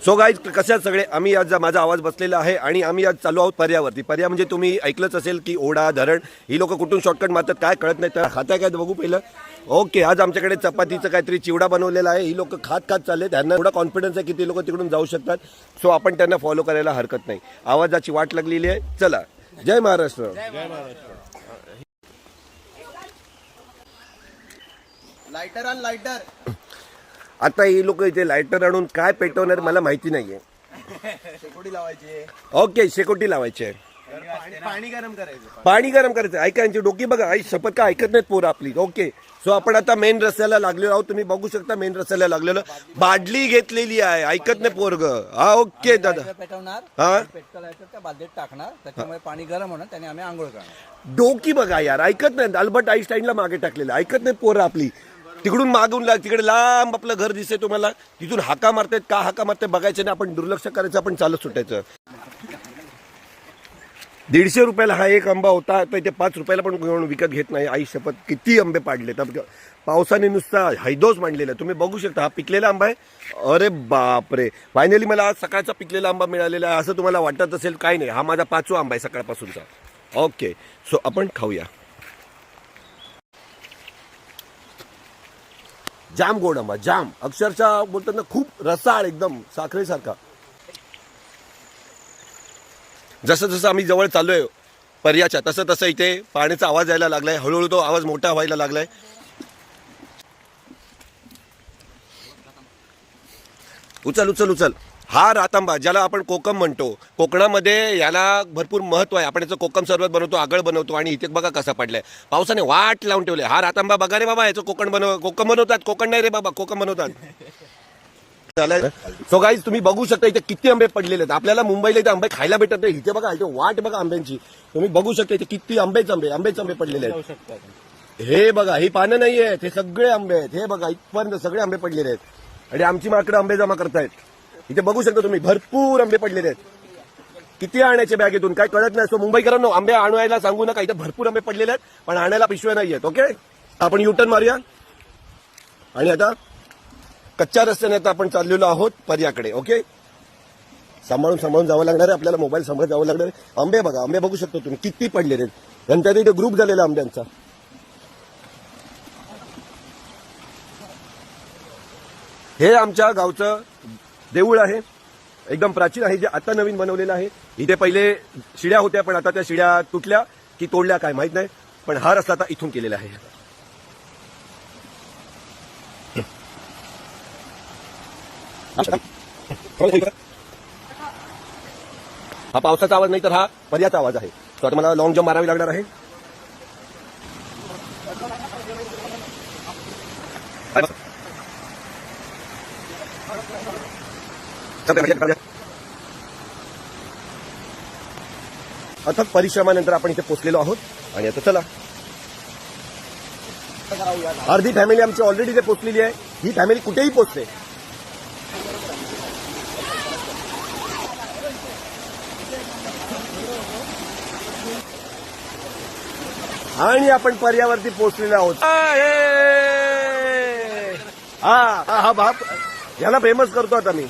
So guys कसे आहात सगळे. आम्ही आज माझा आवाज बसलेला आहे आणि आम्ही आज चालू आहोत पर्यावरती. पर्या म्हणजे तुम्ही ऐकलंच असेल की ओढा धरण ही लोक कुठून शॉर्टकट मारतात काय कळत नाही. तर खाताय काय बघू पहिलं. ओके, आज आमच्याकडे चपातीचं काहीतरी चिवडा बनवलेला आहे. ही लोक खात चालले. त्यांना एवढा कॉन्फिडन्स आहे की ते लोक तिकडून जाऊ शकतात. सो आपण त्यांना फॉलो करायला हरकत नाही. आवाजाची वाट लागलेली आहे. चला, जय महाराष्ट्र. लाइटर आण लाइटर. आता ही लोक इथे लायटर आणून काय पेटवणार मला माहिती नाहीये. शेकोटी लावायची. ओके, शेकोटी लावायची आहे. पाणी गरम करायचं. पाणी गरम करायचं. ऐका, यांची डोकी बघा. आई शपथ का ऐकत नाहीत पोरं आपली. ओके, सो आपण आता मेन रस्त्याला लागलेलो आहोत. तुम्ही बघू शकता मेन रस्त्याला लागलेलं. बादली घेतलेली आहे. ऐकत नाही पोरग. हा ओके दादा. पेटवणार, हा पेटकायचं त्या बादलीत टाकणार, त्याच्यामुळे पाणी गरम होणार, त्याने आम्ही आंघोळ करणार. डोकी बघा यार, ऐकत नाही. अल्बर्ट आईन्स्टाईनला मागे टाकलेलं. ऐकत नाही पोरं आपली. तिकडून मागून तिकडे लांब आपलं घर दिसते तुम्हाला. तिथून हाका मारतायत. का हाका मारतायत बघायचं नाही. आपण दुर्लक्ष करायचं. आपण चालत सुटायचं. 150 रुपयाला हा एक आंबा होता. तर इथे 5 रुपयाला पण कोण विकत घेत नाही. आई शपथ किती आंबे पाडले. तर पावसाने नुसता हैदोस मांडलेला. तुम्ही बघू शकता हा पिकलेला आंबा आहे. अरे बापरे, फायनली मला आज सकाळचा पिकलेला आंबा मिळालेला आहे. असं तुम्हाला वाटत असेल. काय नाही, हा माझा 5वा आंबा आहे सकाळपासूनचा. ओके, सो आपण खाऊया. जाम गोड आंबा, जाम. अक्षरशः बोलतात ना, खूप रसाळ, एकदम साखरेसारखा. जसं जसं आम्ही जवळ चाललोय पर्याच्या, तसं तसं इथे पाण्याचा आवाज यायला लागलाय. हळूहळू तो आवाज मोठा व्हायला लागलाय. उचल उचल उचल. हा रातांबा, ज्याला आपण कोकम म्हणतो. कोकणामध्ये याला भरपूर महत्व आहे. आपण याचं कोकम सरबत बनवतो, आगळ बनवतो. आणि इथे बघा कसा पडलाय. पावसाने वाट लावून ठेवले. हा रातांबा बघा रे बाबा. याचं कोकम बनवतात. कोकण नाही रे बाबा, कोकम बनवतात. सो गाईज, तुम्ही बघू शकता इथे किती आंबे पडलेले आहेत. आपल्याला मुंबईला इथे आंबे खायला भेटत नाही. इथे बघा, इथे वाट बघा आंब्यांची. तुम्ही बघू शकता इथे किती आंबेच आंबे पडलेले आहेत. हे बघा, ही पानं नाही आहेत. हे सगळे आंबे आहेत. हे बघा, इथपर्यंत सगळे आंबे पडलेले आहेत. आणि आमची माकडं आंबे जमा करतायत. इथे बघू शकता तुम्ही, भरपूर आंबे पडलेले आहेत. किती आणायचे बॅगेतून काय कळत नाही. सो मुंबईकरांनो, आंबे आणायला सांगू नका. इथे भरपूर आंबे पडलेले आहेत, पण आणायला पिशव्या नाही आहेत. ओके, आपण युटर्न मारूया. आणि आता कच्च्या रस्त्याने आता आपण चाललेलो आहोत पर्याकडे. ओके, सांभाळून जावं लागणार आहे आपल्याला. मोबाईल सांभाळत जावं लागणार आहे. आंबे बघा, आंबे बघू शकतो तुम्ही किती पडलेले आहेत. यांच्या इथे ग्रुप झालेला आंब्यांचा. हे आमच्या गावचं देऊळ आहे. एकदम प्राचीन आहे, जे आता नवीन बनवलेलं आहे. इथे पहिले शिड्या होत्या, पण आता त्या शिड्या तुटल्या की तोडल्या काय माहित नाही. पण हा रस्ता आता इथून केलेला आहे. हा पावसाचा आवाज नाही, तर हा पर्याचा आवाज आहे. तर आता मला लॉंग जम्प मारावी लागणार आहे. अथक परिश्रमानंतर आपण इथे पोहोचलेलो आहोत. आणि आता चला, अर्धी फॅमिली आमची ऑलरेडी इथे पोहोचलेली आहे. ही फॅमिली कुठेही पोहोचते. आणि आपण पर्यावरती पोहोचलेलो आहोत. हा बाप, याला फेमस करतो आता मी.